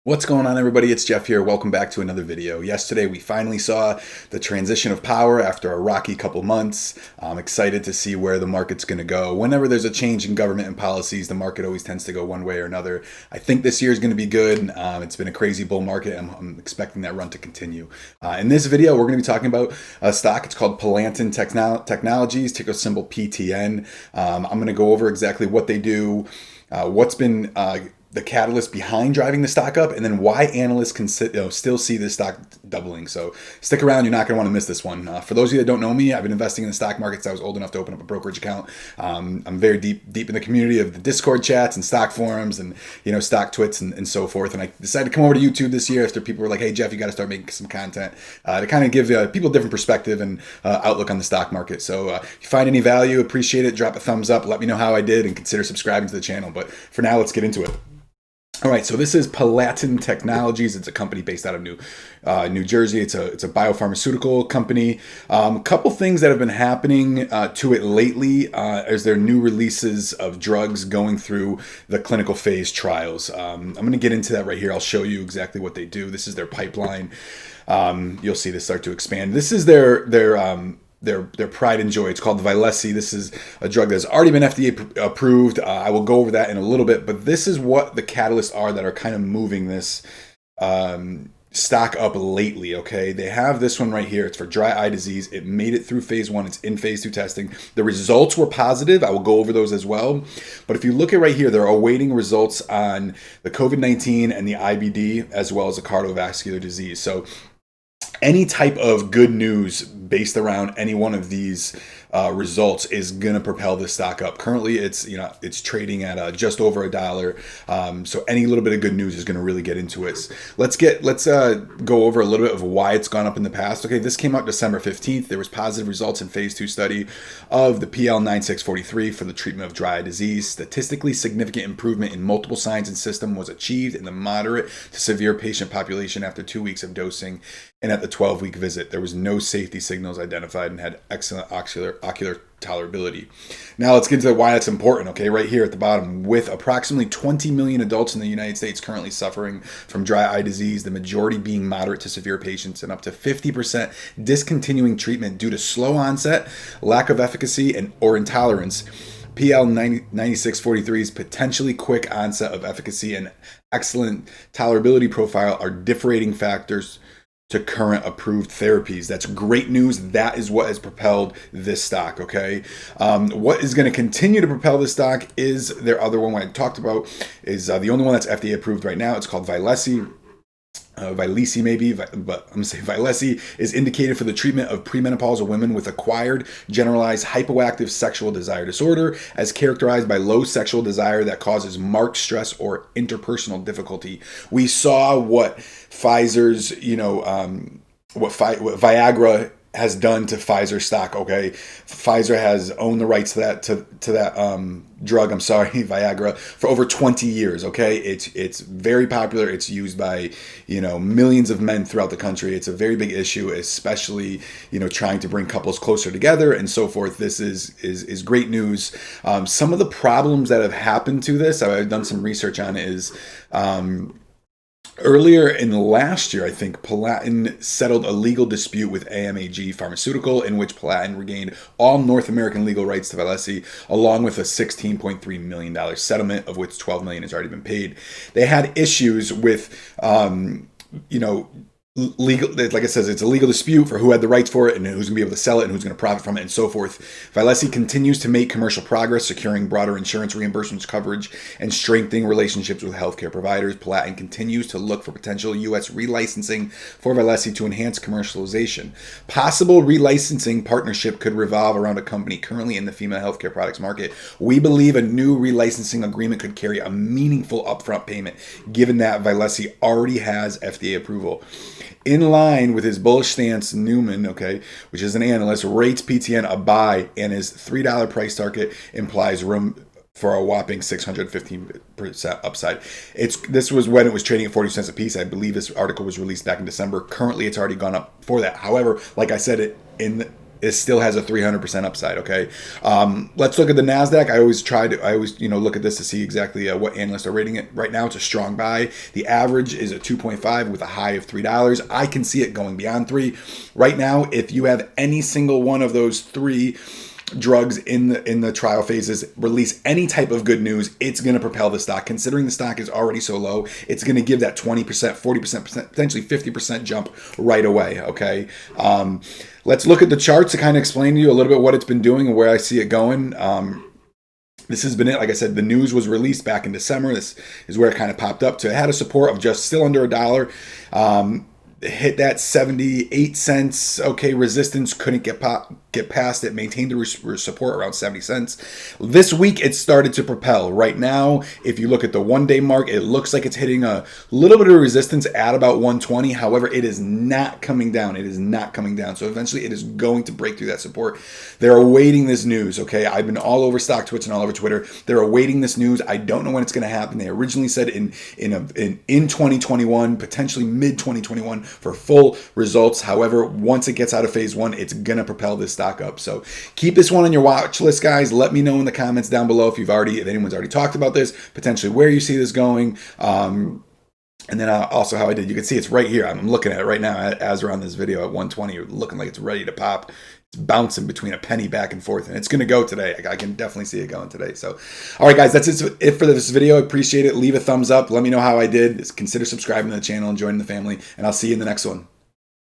What's going on, everybody? It's Jeff here. Welcome back to another video. Yesterday we finally saw the transition of power after a rocky couple months. I'm excited to see where the market's going to go. Whenever there's a change in government and policies, the market always tends to go one way or another. I think this year is going to be good. It's been a crazy bull market. I'm expecting that run to continue. In this video, we're going to be talking about a stock. It's called Palatin Technologies, ticker symbol PTN. I'm going to go over exactly what they do, what's been the catalyst behind driving the stock up, and then why analysts can still see this stock doubling. So stick around, you're not going to want to miss this one. For those of you that don't know me, I've been investing in the stock market since I was old enough to open up a brokerage account. I'm very deep in the community of the Discord chats and stock forums and stock twits and so forth. And I decided to come over to YouTube this year after people were like, "Hey Jeff, you got to start making some content to kind of give people a different perspective and outlook on the stock market." So if you find any value, appreciate it. Drop a thumbs up. Let me know how I did, and consider subscribing to the channel. But for now, let's get into it. All right, so this is Palatin Technologies. It's a company based out of New Jersey. It's a biopharmaceutical company. A couple things that have been happening to it lately is there new releases of drugs going through the clinical phase trials. I'm going to get into that right here. I'll show you exactly what they do. This is their pipeline. You'll see this start to expand. This is their pride and joy. It's called Vyleesi. This is a drug that's already been FDA approved. I will go over that in a little bit, but this is what the catalysts are that are kind of moving this stock up lately, okay? They have this one right here. It's for dry eye disease. It made it through phase 1. It's in phase 2 testing. The results were positive. I will go over those as well. But if you look at right here, they're awaiting results on the COVID-19 and the IBD, as well as the cardiovascular disease. So any type of good news based around any one of these results is going to propel this stock up. Currently, it's trading at just over $1. So any little bit of good news is going to really get into it. Let's go over a little bit of why it's gone up in the past. Okay, this came out December 15th. There was positive results in phase 2 study of the PL9643 for the treatment of dry eye disease. Statistically significant improvement in multiple signs and symptoms was achieved in the moderate to severe patient population after 2 weeks of dosing. And at the 12-week visit, there was no safety signals identified and had excellent ocular tolerability. Now let's get into why that's important, okay? Right here at the bottom, with approximately 20 million adults in the United States currently suffering from dry eye disease, the majority being moderate to severe patients, and up to 50% discontinuing treatment due to slow onset, lack of efficacy, or intolerance. PL9643's potentially quick onset of efficacy and excellent tolerability profile are differentiating factors to current approved therapies. That's great news. That is what has propelled this stock, okay? What is going to continue to propel this stock is their other one I talked about, is the only one that's FDA approved right now. It's called Vyleesi. Vyleesi maybe, but I'm going to say Vyleesi is indicated for the treatment of premenopausal women with acquired generalized hypoactive sexual desire disorder, as characterized by low sexual desire that causes marked stress or interpersonal difficulty. We saw what Pfizer's, what Viagra has done to Pfizer stock, okay? Pfizer has owned the rights to that drug, Viagra, for over 20 years, okay? It's very popular. It's used by, millions of men throughout the country. It's a very big issue, especially, trying to bring couples closer together and so forth. This is great news. Some of the problems that have happened to this, I've done some research on it, is earlier in last year, I think, Palatin settled a legal dispute with AMAG Pharmaceutical, in which Palatin regained all North American legal rights to Vyleesi, along with a $16.3 million settlement, of which $12 million has already been paid. They had issues with, legal, like I said, it's a legal dispute for who had the rights for it and who's going to be able to sell it and who's going to profit from it and so forth. Vyleesi continues to make commercial progress, securing broader insurance reimbursements coverage and strengthening relationships with healthcare providers. Palatin continues to look for potential U.S. relicensing for Vyleesi to enhance commercialization. Possible relicensing partnership could revolve around a company currently in the female healthcare products market. We believe a new relicensing agreement could carry a meaningful upfront payment, given that Vyleesi already has FDA approval. In line with his bullish stance, Newman, okay, which is an analyst, rates PTN a buy, and his $3 price target implies room for a whopping 615% upside. This was when it was trading at 40 cents a piece. I believe this article was released back in December. Currently, it's already gone up for that. However, like I said, in it still has a 300% upside. Okay, let's look at the Nasdaq. I always look at this to see exactly what analysts are rating it. Right now, it's a strong buy. The average is a 2.5 with a high of $3. I can see it going beyond 3. Right now, if you have any single one of those 3 drugs in the trial phases release any type of good news, it's going to propel the stock. Considering the stock is already so low, it's going to give that 20%, 40%, potentially 50% jump right away. Okay, let's look at the charts to kind of explain to you a little bit what it's been doing and where I see it going. This has been it. Like I said, the news was released back in December. This is where it kind of popped up to. It had a support of just still under $1. Hit that 78 cents. Okay, resistance, couldn't get past it. Maintained the support around 70 cents. This week, it started to propel. Right now, if you look at the one-day mark, it looks like it's hitting a little bit of resistance at about 120. However, it is not coming down. It is not coming down. So eventually, it is going to break through that support. They're awaiting this news. Okay, I've been all over StockTwits and all over Twitter. They're awaiting this news. I don't know when it's going to happen. They originally said in 2021, potentially mid 2021. For full results. However, once it gets out of phase 1, it's going to propel this stock up. So keep this one on your watch list, guys. Let me know in the comments down below if anyone's already talked about this, potentially where you see this going. And then also how I did. You can see it's right here. I'm looking at it right now as we're on this video at 120. Looking like it's ready to pop. It's bouncing between a penny back and forth, and it's going to go today. I can definitely see it going today. So, all right, guys, that's it for this video. I appreciate it. Leave a thumbs up. Let me know how I did. Consider subscribing to the channel and joining the family, and I'll see you in the next one.